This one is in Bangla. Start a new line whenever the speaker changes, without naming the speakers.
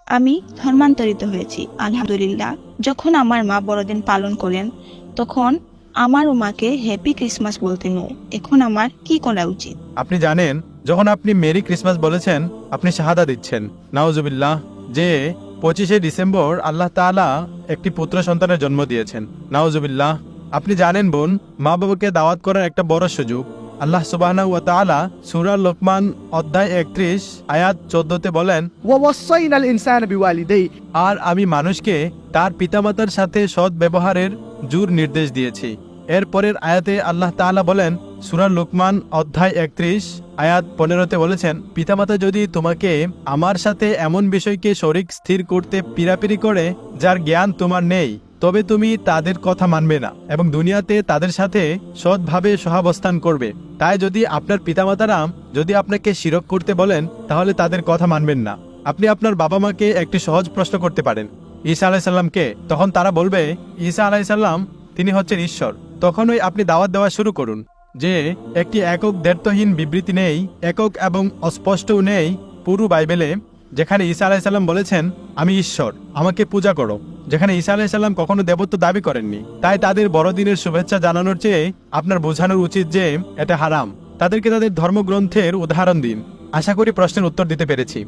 আমি ধর্মান্তরিত হয়েছি আলহামদুলিল্লাহ। যখন আমার মা বড়দিন পালন করেন তখন আমার মাকে হ্যাপি ক্রিসমাস বলতেন। এখন আমার কি করা উচিত?
আপনি জানেন, যখন আপনি মেরি ক্রিসমাস বলেছেন, আপনি শাহাদা দিচ্ছেন। নাউজুবিল্লাহ। যে 25শে ডিসেম্বর আল্লাহ তাআলা একটি পুত্র সন্তানের জন্ম দিয়েছেন। নাউজুবিল্লাহ। আপনি জানেন বোন, মা বাবাকে দাওয়াত করার একটা বড় সুযোগ। আল্লাহ সুবহানাহু ওয়া তাআলা সূরা লোকমান অধ্যায় 31 আয়াত 14তে বলেন,
ووصينا الإنسان بوالديه
আর আমি মানুষকে তার পিতামাতার সাথে সৎ ব্যবহারের জোর নির্দেশ দিয়েছি। এর পরের আয়াতে আল্লাহ তাআলা বলেন, সূরা লোকমান অধ্যায় 31 আয়াত 15তে বলেছেন, পিতামাতা যদি তোমাকে আমার সাথে এমন বিষয়কে শরীক স্থির করতে পীড়াপিড়ি করে যার জ্ঞান তোমার নেই, তবে তুমি তাদের কথা মানবে না এবং দুনিয়াতে তাদের সাথে সৎভাবে সহাবস্থান করবে। তাই যদি আপনার পিতামাতারা যদি আপনাকে শিরক করতে বলেন, তাহলে তাদের কথা মানবেন না। আপনি আপনার বাবা মাকে একটি সহজ প্রশ্ন করতে পারেন, ঈসা আলাইসাল্লামকে? তখন তারা বলবে, ঈসা আলাইসাল্লাম তিনি হচ্ছেন ঈশ্বর। তখনই আপনি দাওয়াত দেওয়া শুরু করুন যে একটি একক দ্ব্যর্থহীন বিবৃতি নেই, একক এবং অস্পষ্টও নেই পুরো বাইবেলে, যেখানে ঈসা আলাইসাল্লাম বলেছেন, আমি ঈশ্বর, আমাকে পূজা করো, যেখানে ঈসা আলাইসাল্লাম কখনো দেবত্ব দাবি করেননি। তাই তাদের বড়দিনের শুভেচ্ছা জানানোর চেয়ে আপনার বোঝানোর উচিত যে এটা হারাম। তাদেরকে তাদের ধর্মগ্রন্থের উদাহরণ দিন। আশা করি প্রশ্নের উত্তর দিতে পেরেছি।